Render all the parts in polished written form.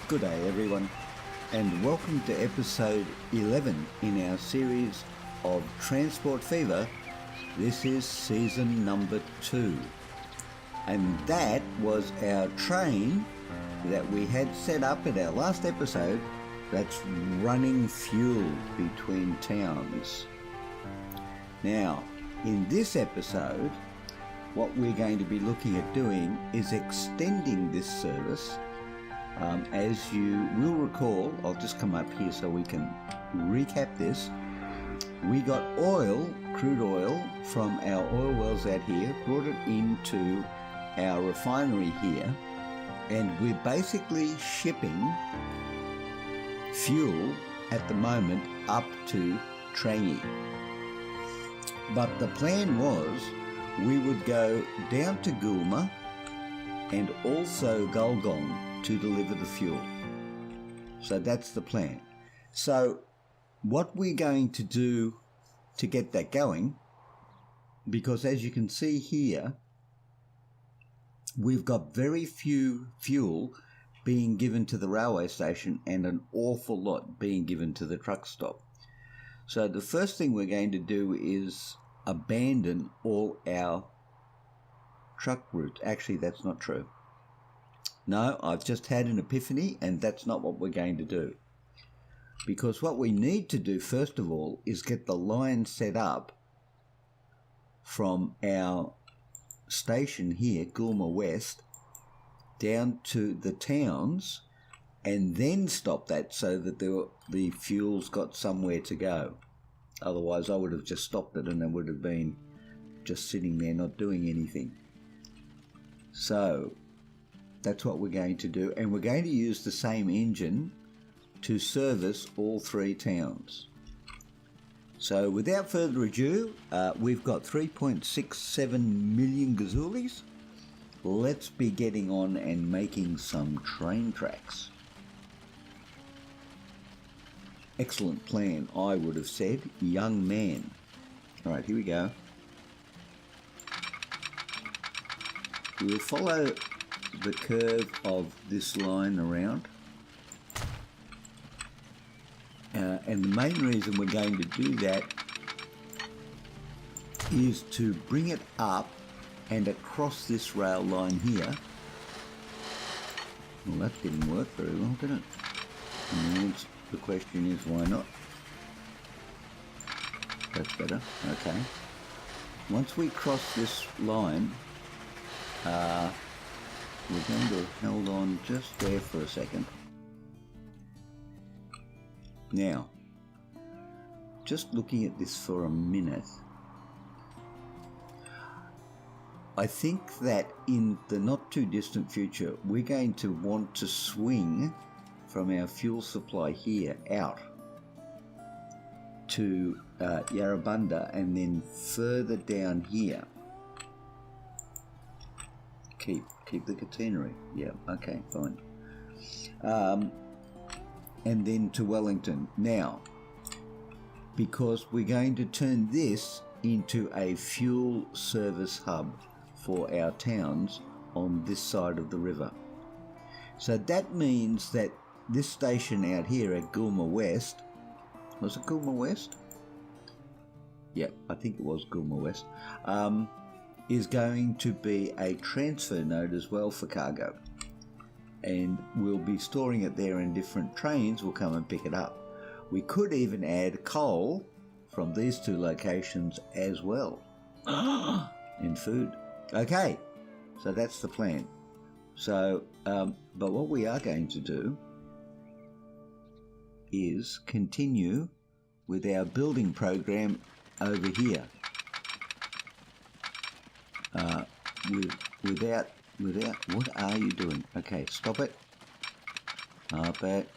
Good day everyone, and welcome to episode 11 in our series of Transport Fever. This is season number 2, and that was our train that we had set up in our last episode that's running fuel between towns. Now, in this episode, what we're going to be looking at doing is extending this service. As you will recall, I'll just come up here so we can recap this. We got oil, crude oil, from our oil wells out here, brought it into our refinery here, and we're basically shipping fuel at the moment up to Trangie. But the plan was we would go down to Gulma and also Gulgong to deliver the fuel. So that's the plan. So what we're going to do to get that going, because as you can see here, we've got very few fuel being given to the railway station and an awful lot being given to the truck stop. So the first thing we're going to do is abandon all our truck routes. Actually, that's not true. No, I've just had an epiphany, and that's not what we're going to do. Because what we need to do, first of all, is get the line set up from our station here, Gulma West, down to the towns, and then stop that so that the fuel's got somewhere to go. Otherwise, I would have just stopped it and it would have been just sitting there not doing anything. So that's what we're going to do, and we're going to use the same engine to service all 3 towns. So without further ado, we've got 3.67 million gazoulis. Let's be getting on and making some train tracks. Excellent plan, I would have said, young man. All right, here we go. We'll follow the curve of this line around, and the main reason we're going to do that is to bring it up and across this rail line here. Well, that didn't work very well, did it? And the question is, why not? That's better. Okay. Once we cross this line, we're going to hold on just there for a second. Now, just looking at this for a minute, I think that in the not too distant future, we're going to want to swing from our fuel supply here out to Yarrabunda and then further down here. Keep the catenary. Yeah, okay, fine. And then to Wellington. Now, because we're going to turn this into a fuel service hub for our towns on this side of the river. So that means that this station out here at Gulma West, was it Gulma West? Yeah, I think it was Gulma West. Is going to be a transfer node as well for cargo, and we'll be storing it there, and different trains will come and pick it up. We could even add coal from these 2 locations as well and food. Okay, so that's the plan. So but what we are going to do is continue with our building program over here. Without, what are you doing? Okay, stop it. Up it.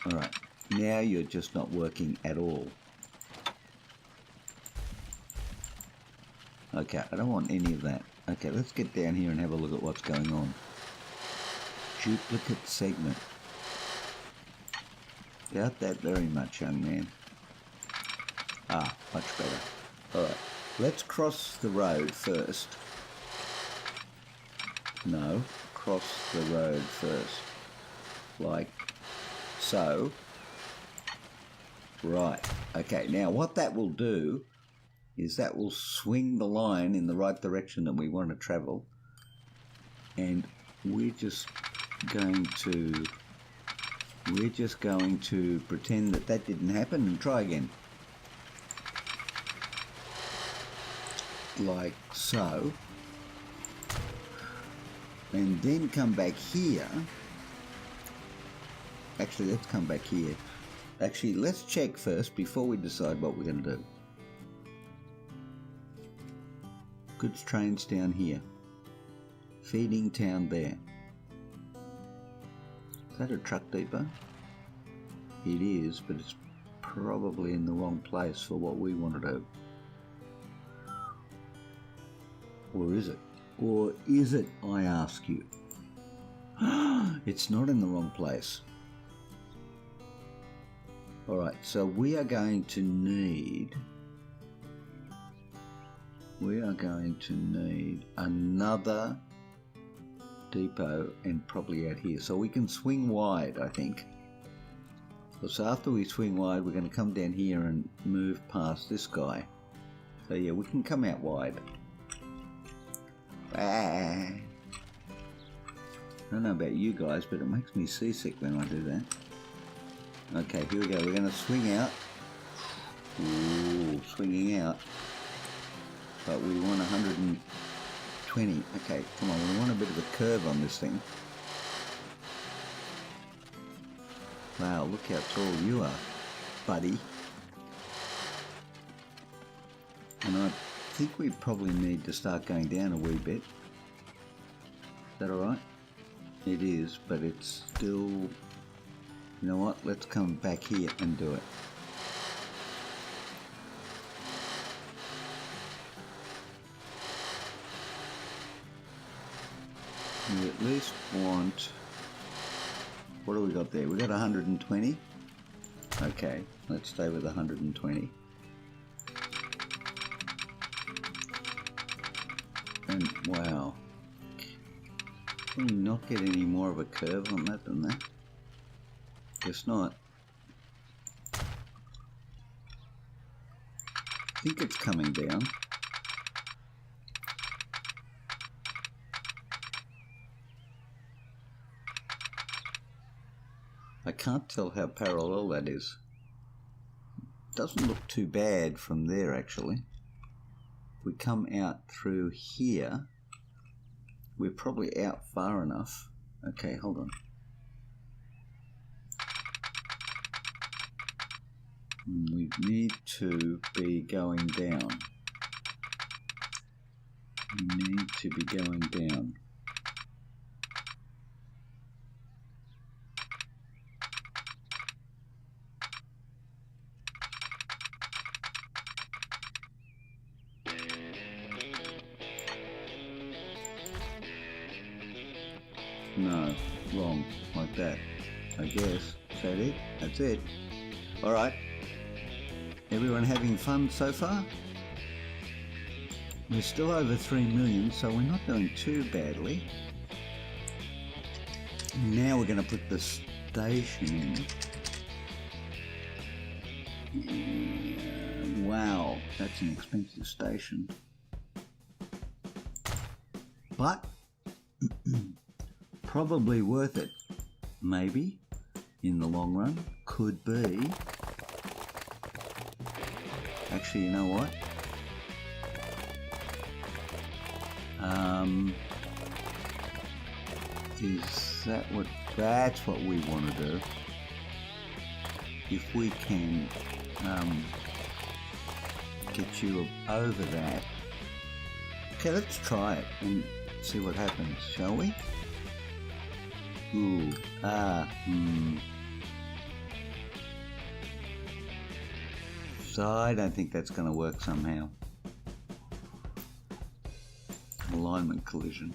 Alright, now you're just not working at all. Okay, I don't want any of that. Okay, let's get down here and have a look at what's going on. Duplicate segment. Doubt that very much, young man. Ah, much better. Alright, let's cross the road first. No, cross the road first. Like So, right, okay, now what that will do is that will swing the line in the right direction that we want to travel, and we're just going to pretend that that didn't happen and try again. Like so. And then come back here. Actually, let's come back here. Actually, let's check first before we decide what we're going to do. Goods trains down here. Feeding town there. Is that a truck depot? It is, but it's probably in the wrong place for what we want to do. Or is it? Or is it, I ask you? It's not in the wrong place. Alright, so we are going to need another depot, and probably out here. So we can swing wide, I think. So after we swing wide, we're going to come down here and move past this guy. So yeah, we can come out wide. I don't know about you guys, but it makes me seasick when I do that. Okay, here we go. We're going to swing out. Ooh, swinging out. But we want 120. Okay, come on. We want a bit of a curve on this thing. Wow, look how tall you are, buddy. And I think we probably need to start going down a wee bit. Is that alright? It is, but it's still... You know what? Let's come back here and do it. We at least want... What do we got there? We got 120. Okay, let's stay with 120. And wow, can we not get any more of a curve on that than that? Guess not. I think it's coming down. I can't tell how parallel that is. Doesn't look too bad from there actually. If we come out through here, we're probably out far enough. Okay, hold on. We need to be going down. We need to be going down. No, wrong, like that, I guess. Is that it? That's it. Alright. Everyone having fun so far? We're still over 3 million, so we're not doing too badly. Now we're going to put the station in. Wow, that's an expensive station. But probably worth it. Maybe in the long run. Could be. Actually, you know what? Is that what? That's what we want to do. If we can get you over that. Okay, let's try it and see what happens, shall we? Ooh, So I don't think that's going to work somehow. Alignment collision.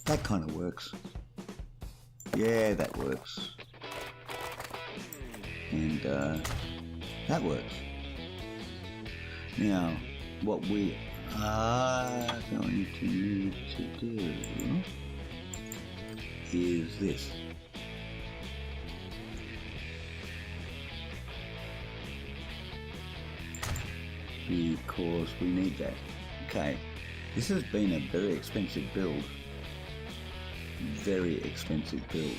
That kind of works. Yeah, that works. And that works. Now, what we are going to need to do is this. because we need that. Okay, this has been a very expensive build. Very expensive build.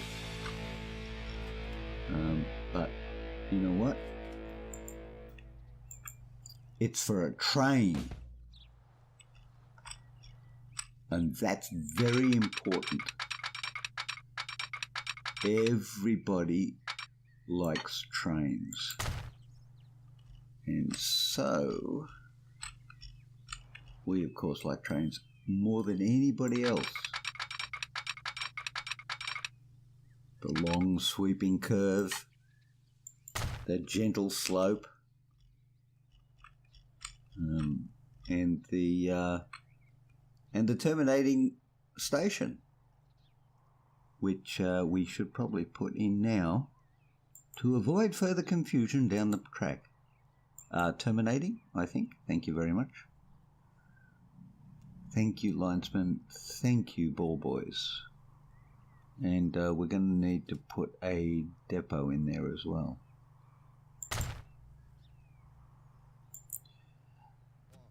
But you know what? It's for a train. And that's very important. Everybody likes trains. And so, we of course like trains more than anybody else. The long sweeping curve, the gentle slope, and the terminating station, which we should probably put in now to avoid further confusion down the track. Terminating, I think. Thank you very much. Thank you, linesman. Thank you, ball boys. And we're going to need to put a depot in there as well.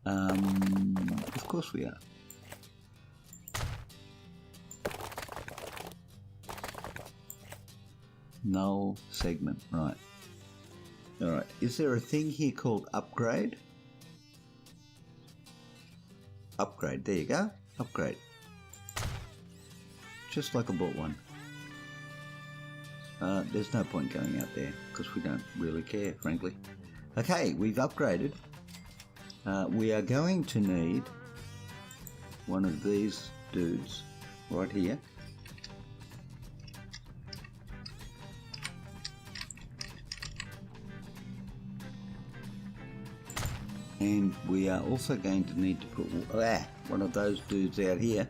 Of course we are. Null segment, right. Alright, is there a thing here called upgrade? Upgrade, there you go. Upgrade. Just like I bought one. There's no point going out there because we don't really care, frankly. Okay, we've upgraded. We are going to need one of these dudes right here. And we are also going to need to put one of those dudes out here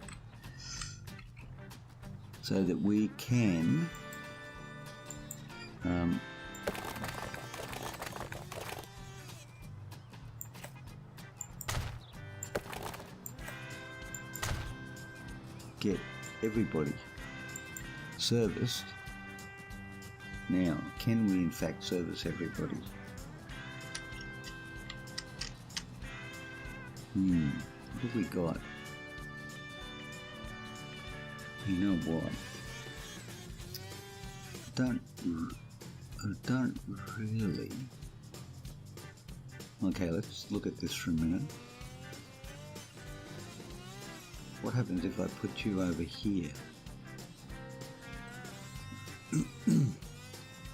so that we can get everybody serviced. Now, can we in fact service everybody? What have we got? You know what? I don't really. Okay, let's look at this for a minute. What happens if I put you over here?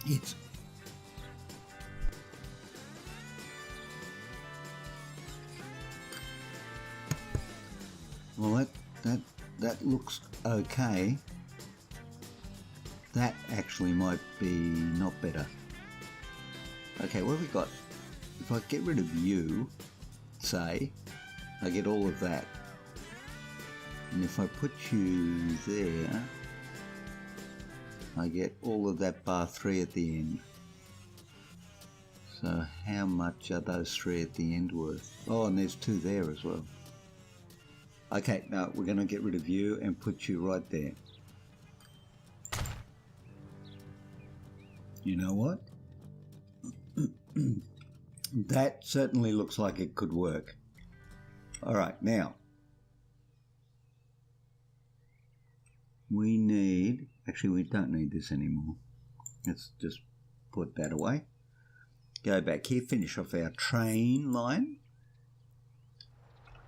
It's well, that looks okay. That actually might be not better. Okay, what have we got? If I get rid of you, say, I get all of that. And if I put you there, I get all of that bar 3 at the end. So how much are those 3 at the end worth? Oh, and there's 2 there as well. Okay, no, we're going to get rid of you and put you right there. You know what? That certainly looks like it could work. Alright, now. We need... Actually, we don't need this anymore. Let's just put that away. Go back here, finish off our train line.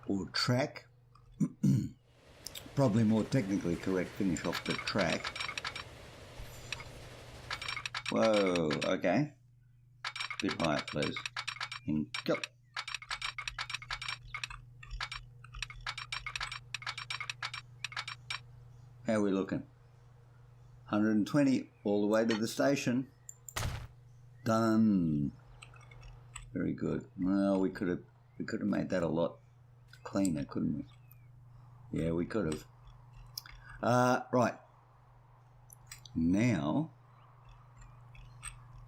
Or track. Probably more technically correct, finish off the track. Whoa, okay. Bit higher, please. And go. How are we looking? 120 all the way to the station. Done. Very good. Well, we could have made that a lot cleaner, couldn't we? Yeah, we could have. Right. Now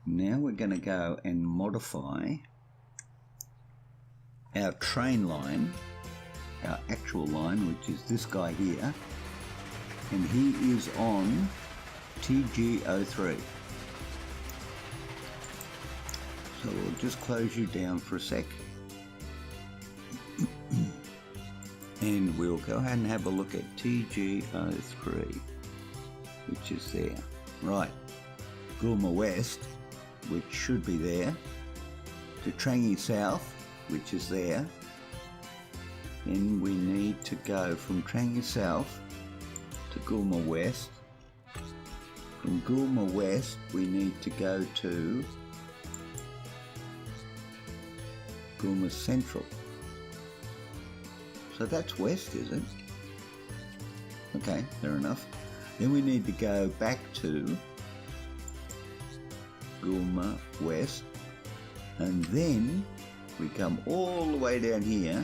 we're going to go and modify our train line, our actual line, which is this guy here, and he is on TG03. So we'll just close you down for a sec. And we'll go ahead and have a look at TG03, which is there. Right, Goulma West, which should be there, to Trangie South, which is there. Then we need to go from Trangie South to Goulma West. From Goulma West, we need to go to Goulma Central. So that's west, is it? Okay, fair enough. Then we need to go back to Goulma West, and then we come all the way down here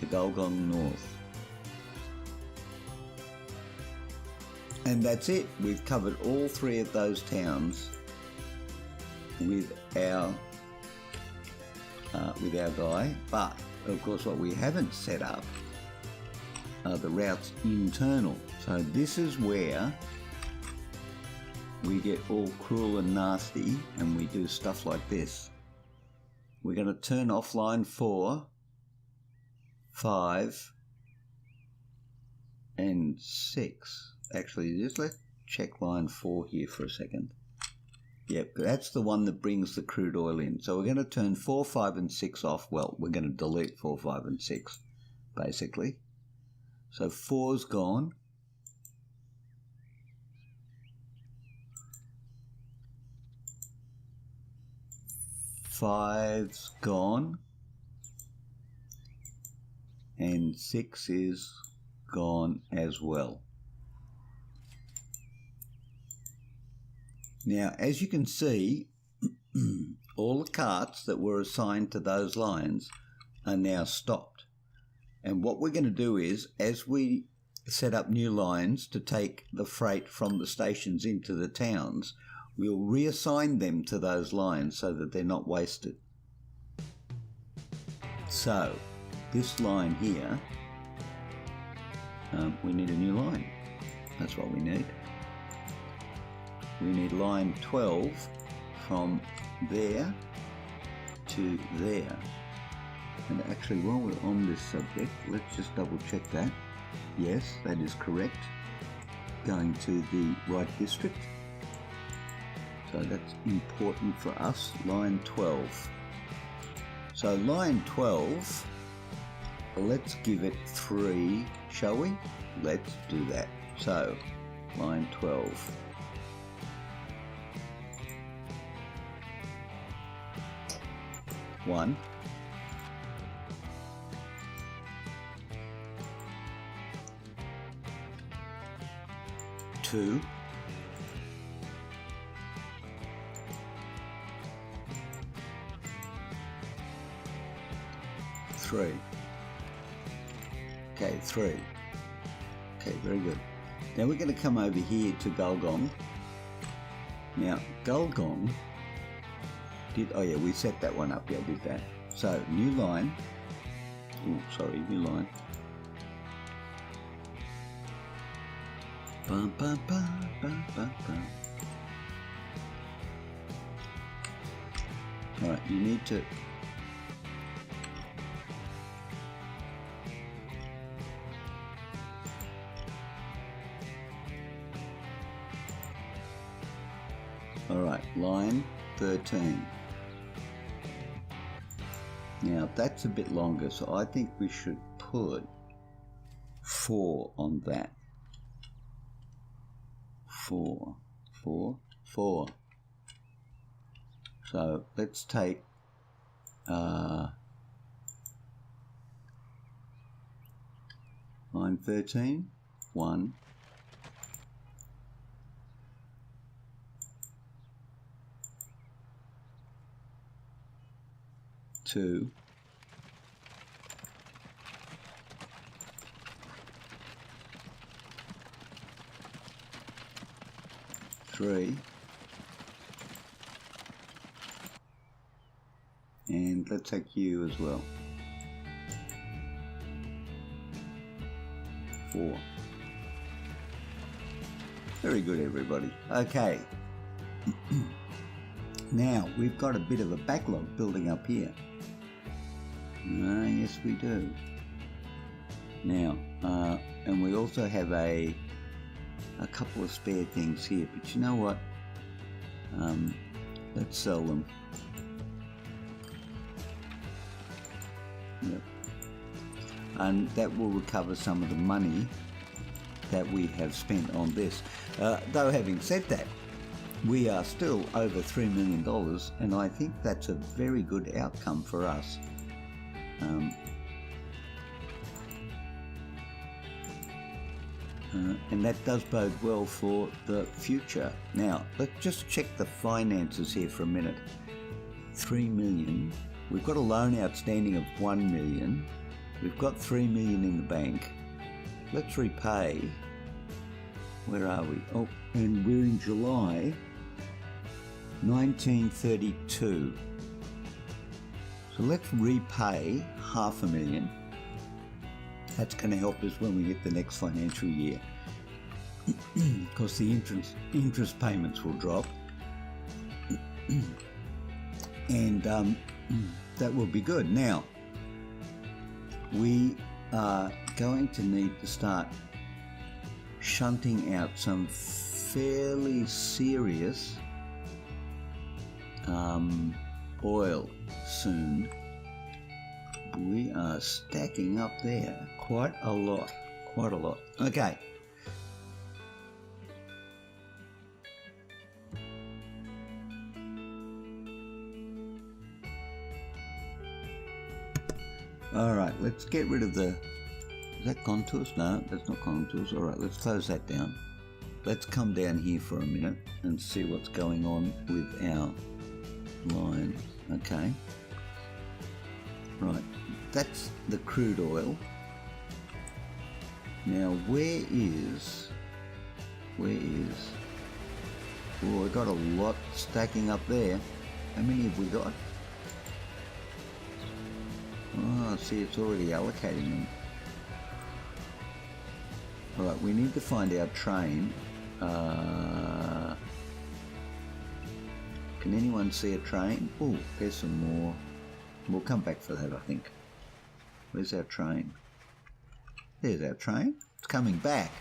to Gulgong North. And that's it. We've covered all three of those towns with our guy, but of course what we haven't set up are the routes internal. So this is where we get all cruel and nasty and we do stuff like this. We're going to turn off line 4, 5 and 6. Actually, just let's check line 4 here for a second. Yep, that's the one that brings the crude oil in. So we're going to turn 4, 5 and 6 off. Well, we're going to delete 4, 5 and 6, basically. So 4's gone. 5's gone. And 6 is gone as well. Now, as you can see, all the carts that were assigned to those lines are now stopped. And what we're going to do is, as we set up new lines to take the freight from the stations into the towns, we'll reassign them to those lines so that they're not wasted. So, this line here, we need a new line. That's what we need. We need line 12 from there to there. And actually, while we're on this subject, let's just double check that. Yes, that is correct. Going to the right district. So that's important for us, line 12. So line 12, let's give it 3, shall we? Let's do that. So, line 12. One, 2, 3. Okay, 3. Okay, very good. Now we're going to come over here to Gulgong. Now, Gulgong oh yeah, we set that one up. Yeah, did that. So, new line. Oh, sorry, new line. Bum, bum, bum, bum, bum, bum. Alright, you need to... Alright, line 13. Now that's a bit longer, so I think we should put 4 on that. 4. So let's take line 13, 1, 2, 3, and let's take you as well. 4. Very good, everybody. Okay. Now we've got a bit of a backlog building up here. Yes, we do. Now, and we also have a couple of spare things here, but you know what? Let's sell them. Yep. And that will recover some of the money that we have spent on this. Though having said that, we are still over $3 million, and I think that's a very good outcome for us. And that does bode well for the future. Now, let's just check the finances here for a minute. 3 million. We've got a loan outstanding of 1 million. We've got 3 million in the bank. Let's repay. Where are we? Oh, and we're in July 1932. So let's repay $500,000. That's going to help us when we get the next financial year. Because the interest payments will drop. And that will be good. Now, we are going to need to start shunting out some fairly serious oil soon. We are stacking up there quite a lot. Okay. Alright, let's get rid of the... Is that contours? No, that's not contours. Alright, let's close that down. Let's come down here for a minute and see what's going on with our line. Okay. Right, that's the crude oil. Now where is... Oh, I got a lot stacking up there. How many have we got? Oh, see, it's already allocating them. Alright, we need to find our train. Can anyone see a train? Oh, there's some more. We'll come back for that, I think. Where's our train? There's our train. It's coming back.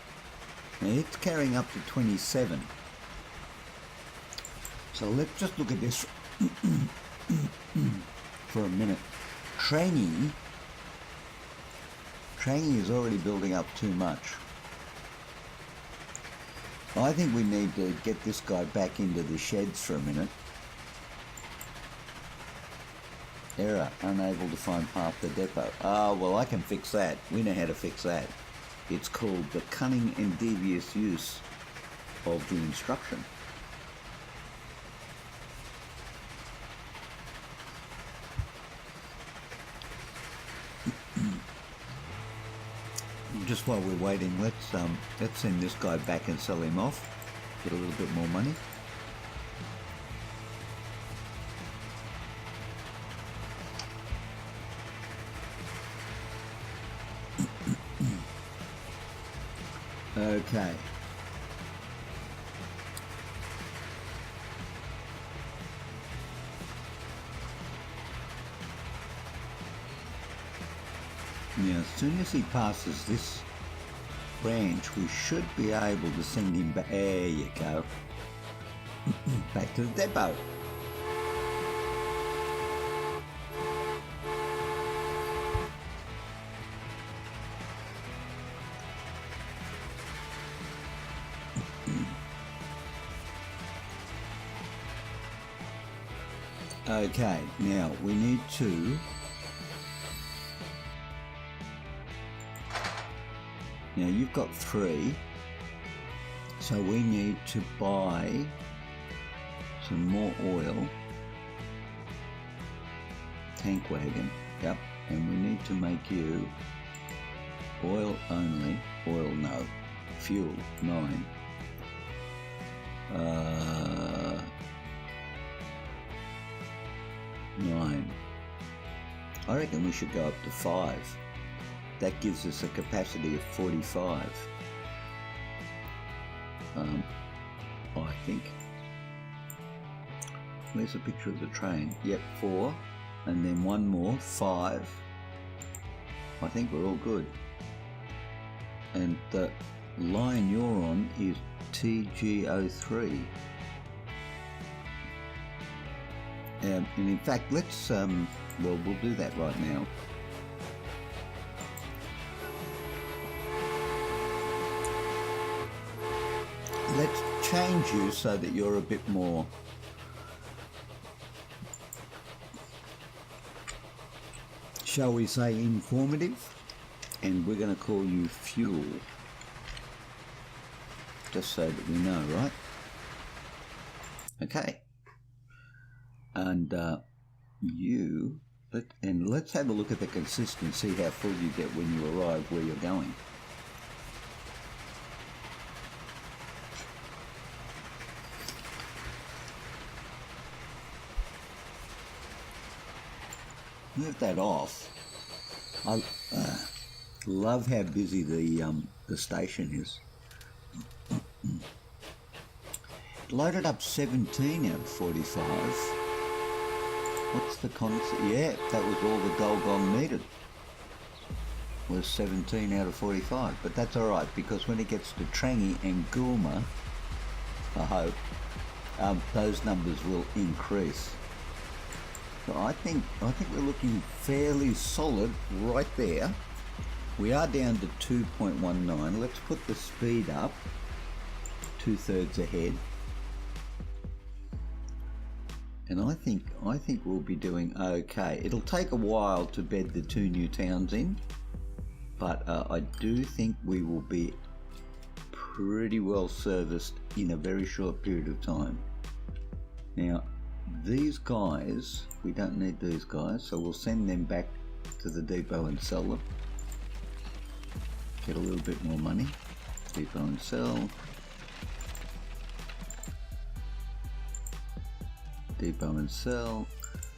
Now, it's carrying up to 27. So let's just look at this for a minute. Training is already building up too much. I think we need to get this guy back into the sheds for a minute. Error, unable to find half the depot. Ah, well, I can fix that. We know how to fix that. It's called the cunning and devious use of the instruction. Just while we're waiting, let's send this guy back and sell him off. Get a little bit more money. Okay. Now, as soon as he passes this branch, we should be able to send him back. There you go. Back to the depot. Okay, now we need to... Now you've got 3, so we need to buy some more oil. Tank wagon, yep, and we need to make you oil only, oil no, fuel 9. 9. I reckon we should go up to 5. That gives us a capacity of 45. I think. Where's the picture of the train? Yep, 4. And then one more, 5. I think we're all good. And the line you're on is TG03. And in fact, let's, we'll do that right now. Let's change you so that you're a bit more shall we say informative, and we're going to call you Fuel, just so that we know, right? Okay. And let's have a look at the consistency, how full you get when you arrive where you're going. Move that off. I love how busy the station is. Loaded up 17 out of 45. What's the concept? Yeah, that was all the Golgong needed. Was 17 out of 45, but that's all right because when it gets to Trangi and Gulma, I hope those numbers will increase. So I think we're looking fairly solid right there. We are down to 2.19. Let's put the speed up 2/3 ahead. And I think we'll be doing okay. It'll take a while to bed the two new towns in, but I do think we will be pretty well serviced in a very short period of time. Now, these guys, we don't need these guys, so we'll send them back to the depot and sell them. Get a little bit more money. Depot and sell. Depot and sell.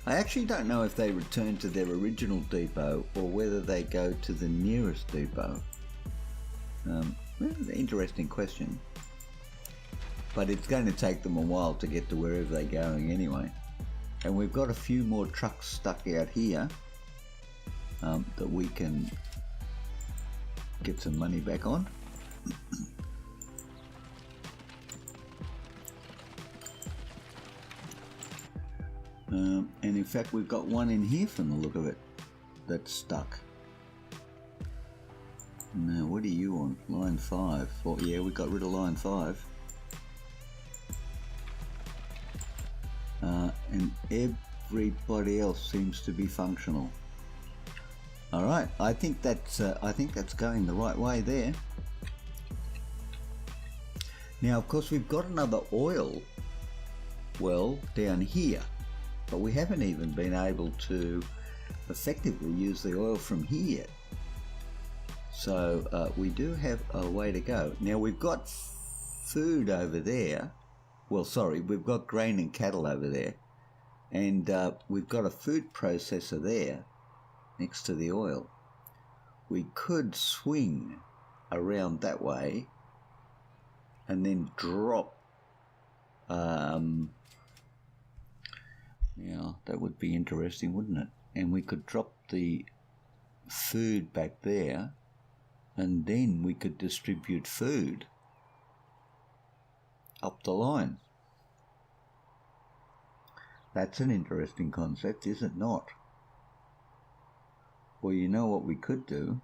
I actually don't know if they return to their original depot or whether they go to the nearest depot. Interesting question. But it's going to take them a while to get to wherever they're going anyway. And we've got a few more trucks stuck out here that we can get some money back on. And in fact, we've got one in here from the look of it that's stuck. Now, what are you on? Line 5. Oh, yeah, we got rid of line 5. And everybody else seems to be functional. All right, I think that's going the right way there. Now, of course, we've got another oil well down here, but we haven't even been able to effectively use the oil from here yet. So we do have a way to go. Now, we've got food over there. Well, sorry, we've got grain and cattle over there. And we've got a food processor there next to the oil. We could swing around that way and then drop. Now, that would be interesting, wouldn't it? And we could drop the food back there and then we could distribute food up the line. That's an interesting concept, is it not? Well, you know what we could do?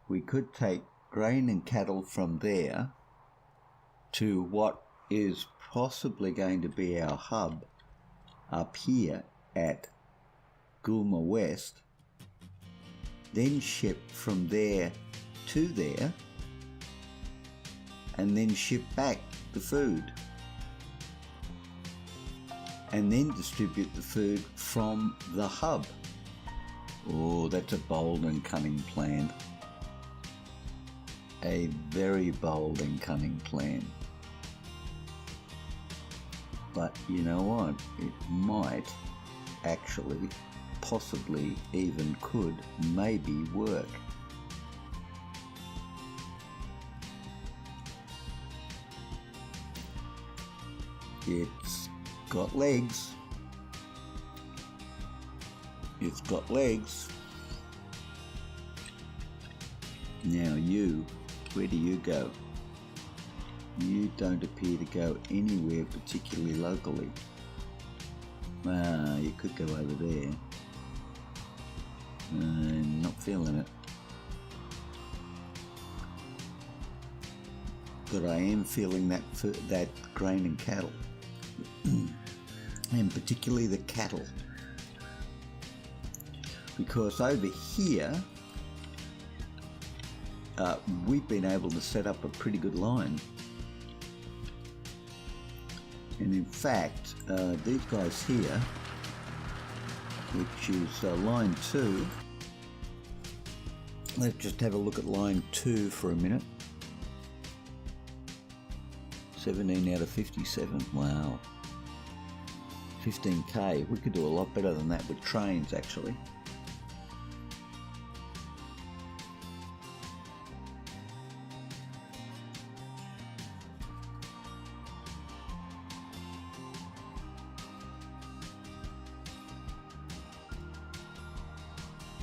We could take grain and cattle from there to what is possibly going to be our hub up here at Gulma West, then ship from there to there, and then ship back the food, and then distribute the food from the hub. Oh, that's a bold and cunning plan. A very bold and cunning plan. But you know what? It might actually, possibly, even could, maybe work. It's got legs. It's got legs. Now you, where do you go? You don't appear to go anywhere particularly locally. You could go over there. Not feeling it. But I am feeling that grain and cattle. And particularly the cattle. Because over here, we've been able to set up a pretty good line. And in fact, these guys here, which is line 2, let's just have a look at line 2 for a minute. 17 out of 57, wow. 15k, we could do a lot better than that with trains actually.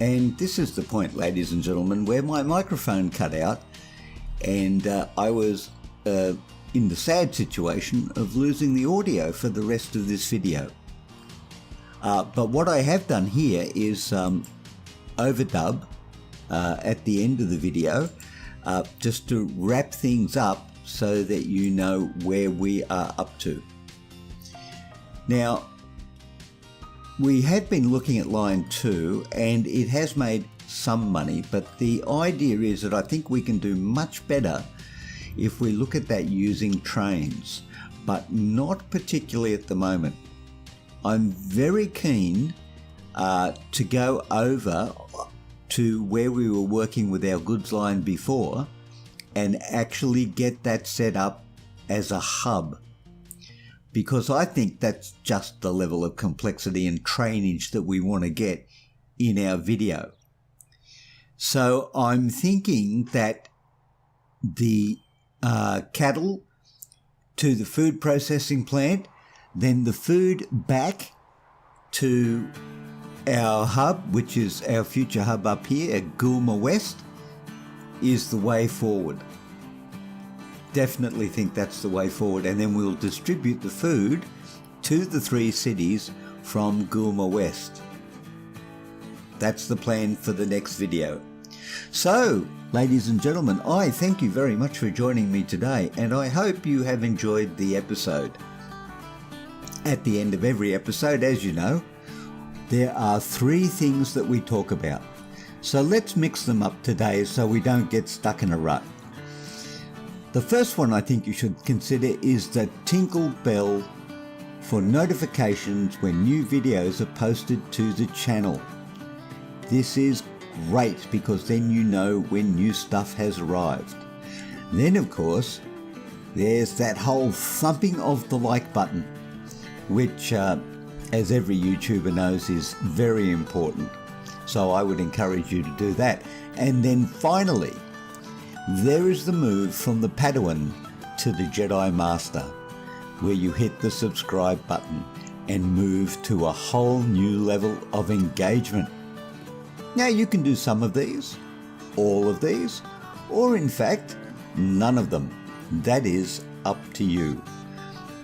And this is the point, ladies and gentlemen, where my microphone cut out and I was in the sad situation of losing the audio for the rest of this video. But what I have done here is overdub at the end of the video just to wrap things up so that you know where we are up to. Now, we have been looking at line 2 and it has made some money, but the idea is that I think we can do much better if we look at that using trains, but not particularly at the moment. I'm very keen to go over to where we were working with our goods line before and actually get that set up as a hub, because I think that's just the level of complexity and trainage that we want to get in our video. So I'm thinking that the cattle to the food processing plant, then the food back to our hub, which is our future hub up here at Goulma West, is the way forward. Definitely think that's the way forward, and then we'll distribute the food to the 3 cities from Goulma West. That's the plan for the next video. So, ladies and gentlemen, I thank you very much for joining me today, and I hope you have enjoyed the episode. At the end of every episode, as you know, there are 3 things that we talk about. So let's mix them up today so we don't get stuck in a rut. The first one I think you should consider is the tinkle bell for notifications when new videos are posted to the channel. This is great because then you know when new stuff has arrived. Then of course there's that whole thumping of the like button, which as every YouTuber knows is very important. So I would encourage you to do that. And then finally, there is the move from the Padawan to the Jedi Master, where you hit the subscribe button and move to a whole new level of engagement. Now you can do some of these, all of these, or in fact, none of them. That is up to you.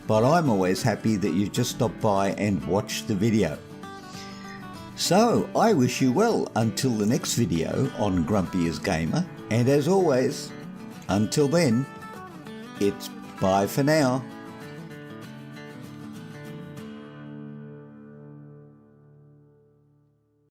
But I'm always happy that you just stopped by and watched the video. So I wish you well until the next video on Grumpy as Gamer, and as always, until then, it's bye for now.